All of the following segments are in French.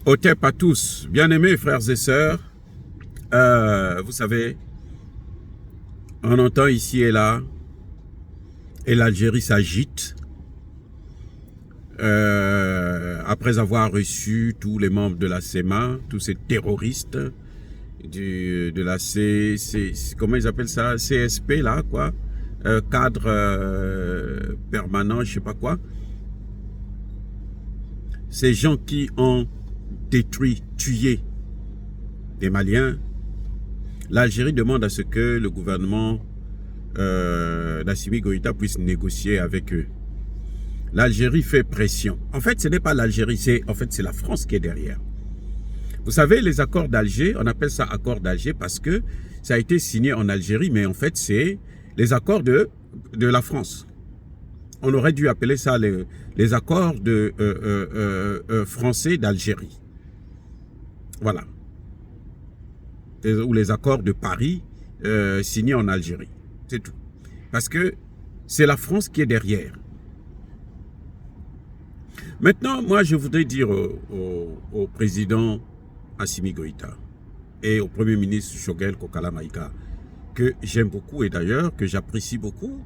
Otep à tous, bien-aimés frères et sœurs, vous savez, on entend ici et là, et l'Algérie s'agite, après avoir reçu tous les membres de la CEMA, tous ces terroristes de la comment ils appellent ça, CSP là, quoi, cadre permanent, je sais pas quoi. Ces gens qui ont détruit, tué des Maliens, l'Algérie demande à ce que le gouvernement d'Assimi Goïta puisse négocier avec eux. L'Algérie fait pression. En fait, ce n'est pas l'Algérie, c'est la France qui est derrière. Vous savez, les accords d'Alger, on appelle ça accord d'Alger parce que ça a été signé en Algérie, mais en fait, c'est les accords de la France. On aurait dû appeler ça les accords français d'Algérie. Voilà. Ou les accords de Paris signés en Algérie. C'est tout. Parce que c'est la France qui est derrière. Maintenant, moi, je voudrais dire au président Assimi Goïta et au premier ministre Choguel Kokala Maïga que j'aime beaucoup et d'ailleurs que j'apprécie beaucoup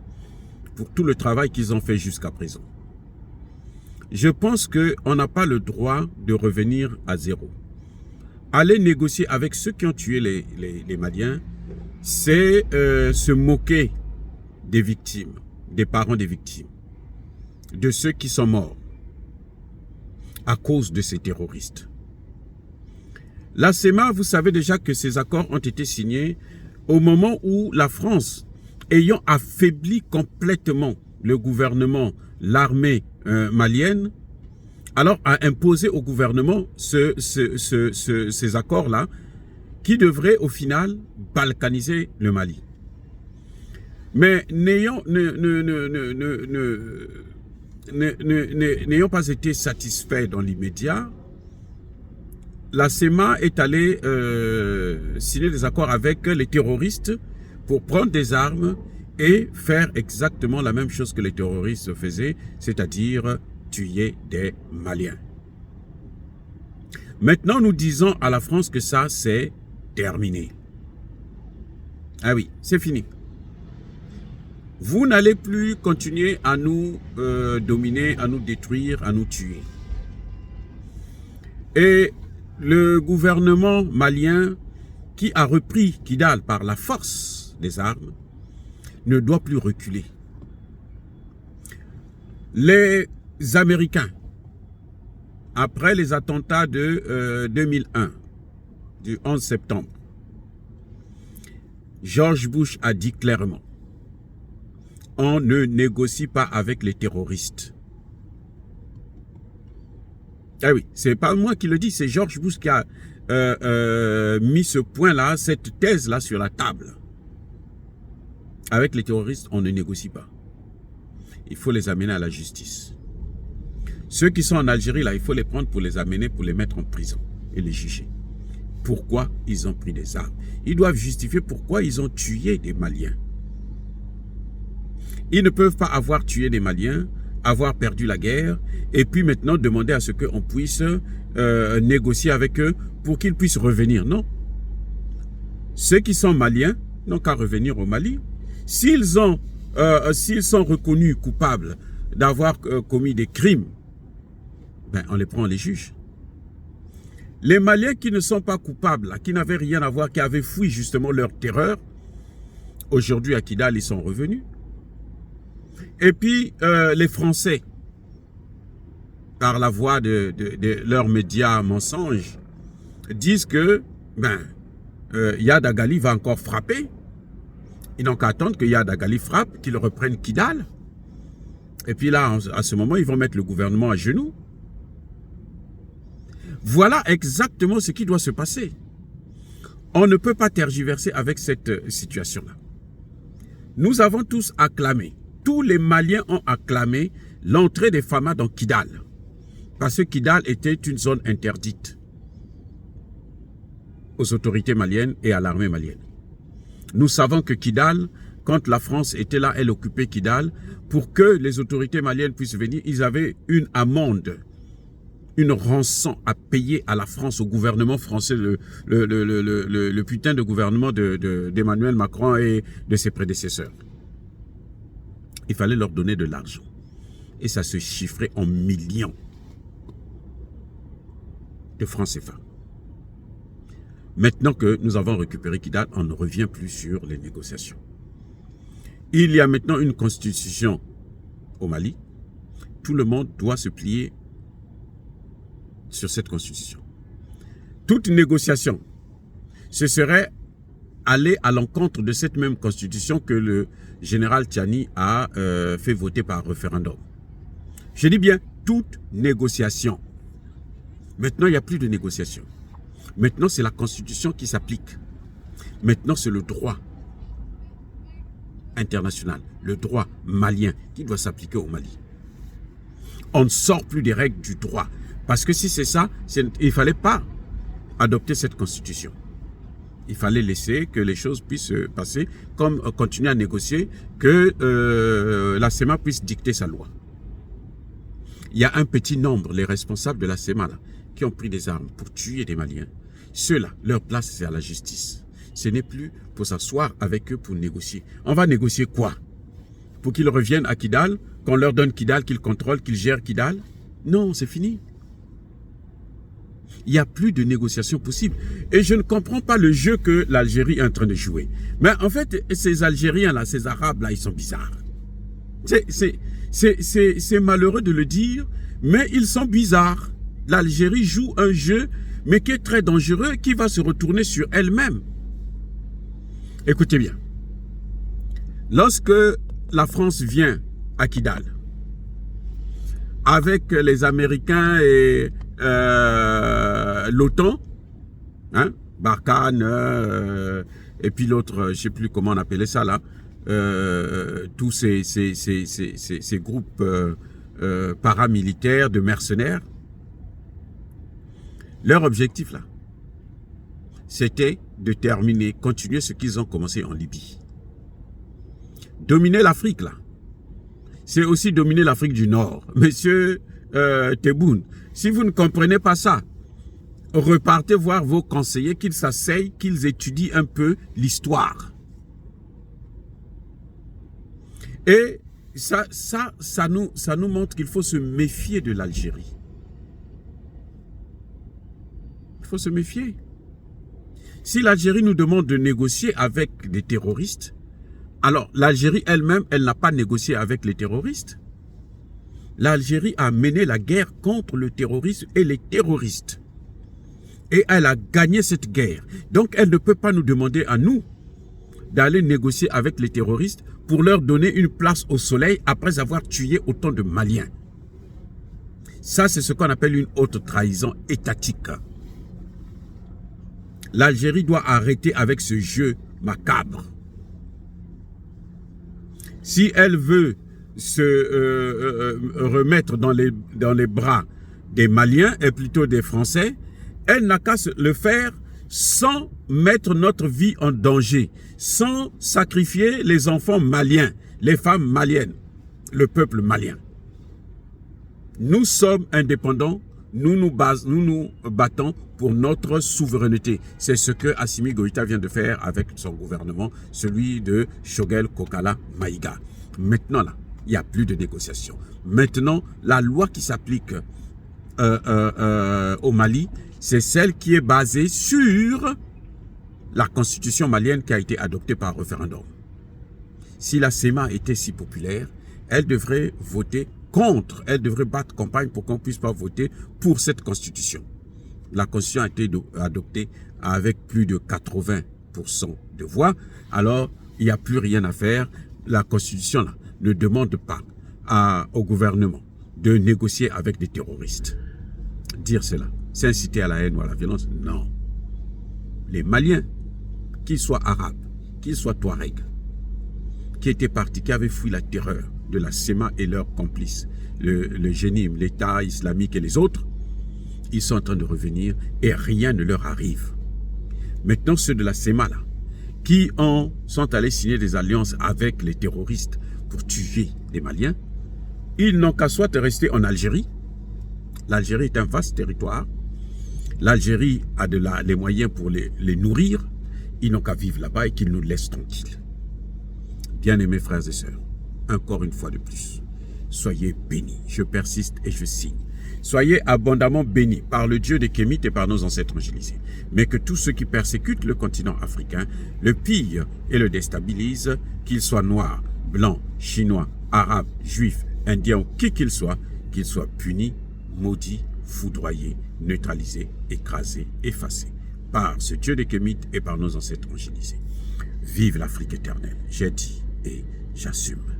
pour tout le travail qu'ils ont fait jusqu'à présent. Je pense qu'on n'a pas le droit de revenir à zéro. Aller négocier avec ceux qui ont tué les Maliens, c'est se moquer des victimes, des parents des victimes, de ceux qui sont morts à cause de ces terroristes. La CEMA, vous savez déjà que ces accords ont été signés au moment où la France, ayant affaibli complètement le gouvernement, l'armée malienne, alors a imposé au gouvernement ces accords-là qui devraient au final balkaniser le Mali. Mais n'ayant pas été satisfaits dans l'immédiat, la CEMA est allée signer des accords avec les terroristes pour prendre des armes et faire exactement la même chose que les terroristes faisaient, c'est-à-dire tuer des Maliens. Maintenant, nous disons à la France que ça, c'est terminé. Ah oui, c'est fini. Vous n'allez plus continuer à nous dominer, à nous détruire, à nous tuer. Et le gouvernement malien qui a repris Kidal par la force des armes ne doit plus reculer. Les Américains, après les attentats de 2001, du 11 septembre, George Bush a dit clairement, on ne négocie pas avec les terroristes. Ah oui, c'est pas moi qui le dis, c'est George Bush qui a mis ce point-là, cette thèse-là sur la table. Avec les terroristes, on ne négocie pas. Il faut les amener à la justice. Ceux qui sont en Algérie, là, il faut les prendre pour les amener, pour les mettre en prison et les juger. Pourquoi ils ont pris des armes? Ils doivent justifier pourquoi ils ont tué des Maliens. Ils ne peuvent pas avoir tué des Maliens, avoir perdu la guerre, et puis maintenant demander à ce qu'on puisse négocier avec eux pour qu'ils puissent revenir. Non. Ceux qui sont Maliens n'ont qu'à revenir au Mali. S'ils sont reconnus coupables d'avoir commis des crimes, ben on les prend, on les juge. Les Maliens qui ne sont pas coupables, qui n'avaient rien à voir, qui avaient fui justement leur terreur, aujourd'hui à Kidal, ils sont revenus. Et puis les Français, par la voix de leurs médias mensonges, disent que Yad Agali va encore frapper. Ils n'ont qu'à attendre que Yad Agali frappe, qu'ils reprennent Kidal. Et puis là, à ce moment, ils vont mettre le gouvernement à genoux. Voilà exactement ce qui doit se passer. On ne peut pas tergiverser avec cette situation-là. Nous avons tous acclamé, tous les Maliens ont acclamé l'entrée des FAMA dans Kidal. Parce que Kidal était une zone interdite aux autorités maliennes et à l'armée malienne. Nous savons que Kidal, quand la France était là, elle occupait Kidal. Pour que les autorités maliennes puissent venir, ils avaient une amende une rançon à payer à la France, au gouvernement français, le putain de gouvernement d'Emmanuel Macron et de ses prédécesseurs. Il fallait leur donner de l'argent. Et ça se chiffrait en millions de francs CFA. Maintenant que nous avons récupéré Kidal, on ne revient plus sur les négociations. Il y a maintenant une constitution au Mali. Tout le monde doit se plier sur cette constitution. Toute négociation, ce serait aller à l'encontre de cette même constitution que le général Tchiani a fait voter par référendum. Je dis bien toute négociation. Maintenant, il n'y a plus de négociation. Maintenant, c'est la constitution qui s'applique. Maintenant, c'est le droit international, le droit malien qui doit s'appliquer au Mali. On ne sort plus des règles du droit. Parce que si c'est ça, il ne fallait pas adopter cette constitution. Il fallait laisser que les choses puissent se passer, comme continuer à négocier, que la CEMA puisse dicter sa loi. Il y a un petit nombre, les responsables de la CEMA, là, qui ont pris des armes pour tuer des Maliens. Ceux-là, leur place, c'est à la justice. Ce n'est plus pour s'asseoir avec eux pour négocier. On va négocier quoi? Pour qu'ils reviennent à Kidal, qu'on leur donne Kidal, qu'ils contrôlent, qu'ils gèrent Kidal? Non, c'est fini. Il n'y a plus de négociation possible. Et je ne comprends pas le jeu que l'Algérie est en train de jouer. Mais en fait, ces Algériens-là, ces Arabes-là, ils sont bizarres. C'est malheureux de le dire, mais ils sont bizarres. L'Algérie joue un jeu, mais qui est très dangereux, qui va se retourner sur elle-même. Écoutez bien. Lorsque la France vient à Kidal, avec les Américains et l'OTAN, hein, Barkhane, et puis l'autre, je ne sais plus comment on appelait ça là, tous ces groupes paramilitaires de mercenaires, leur objectif là, c'était de terminer, continuer ce qu'ils ont commencé en Libye. Dominer l'Afrique là, c'est aussi dominer l'Afrique du Nord. Monsieur Tebboune, si vous ne comprenez pas ça, repartez voir vos conseillers, qu'ils s'asseyent, qu'ils étudient un peu l'histoire. Et ça nous montre qu'il faut se méfier de l'Algérie. Il faut se méfier. Si l'Algérie nous demande de négocier avec des terroristes, alors l'Algérie elle-même, elle n'a pas négocié avec les terroristes. L'Algérie a mené la guerre contre le terrorisme et les terroristes. Et elle a gagné cette guerre. Donc elle ne peut pas nous demander à nous d'aller négocier avec les terroristes pour leur donner une place au soleil après avoir tué autant de Maliens. Ça, c'est ce qu'on appelle une haute trahison étatique. L'Algérie doit arrêter avec ce jeu macabre. Si elle veut se remettre dans les bras des Maliens et plutôt des Français, elle n'a qu'à le faire sans mettre notre vie en danger, sans sacrifier les enfants maliens, les femmes maliennes, le peuple malien. Nous sommes indépendants, nous nous battons pour notre souveraineté. C'est ce que Assimi Goïta vient de faire avec son gouvernement, celui de Choguel Kokala Maïga. Maintenant, là, il n'y a plus de négociation. Maintenant, la loi qui s'applique au Mali, c'est celle qui est basée sur la constitution malienne qui a été adoptée par référendum. Si la CEMA était si populaire, elle devrait voter contre, elle devrait battre campagne pour qu'on ne puisse pas voter pour cette constitution. La constitution a été adoptée avec plus de 80% de voix, alors il n'y a plus rien à faire. La constitution là, ne demande pas au gouvernement de négocier avec des terroristes. Dire cela, c'est inciter à la haine ou à la violence? Non. Les Maliens, qu'ils soient arabes, qu'ils soient touaregs, qui étaient partis, qui avaient fui la terreur de la CEMA et leurs complices, le GENIM, l'État islamique et les autres, ils sont en train de revenir et rien ne leur arrive. Maintenant, ceux de la CEMA, là, qui sont allés signer des alliances avec les terroristes pour tuer des Maliens, ils n'ont qu'à soit rester en Algérie L'Algérie est un vaste territoire. L'Algérie a les moyens pour les nourrir. Ils n'ont qu'à vivre là-bas et qu'ils nous laissent tranquilles. Bien-aimés frères et sœurs, encore une fois de plus, soyez bénis. Je persiste et je signe. Soyez abondamment bénis par le Dieu des Kémites et par nos ancêtres angélisés. Mais que tous ceux qui persécutent le continent africain le pillent et le déstabilisent, qu'ils soient noirs, blancs, chinois, arabes, juifs, indiens ou qui qu'ils soient punis, maudits, foudroyés, neutralisés, écrasés, effacés par ce Dieu des Kémites et par nos ancêtres angélisés. Vive l'Afrique éternelle, j'ai dit et j'assume.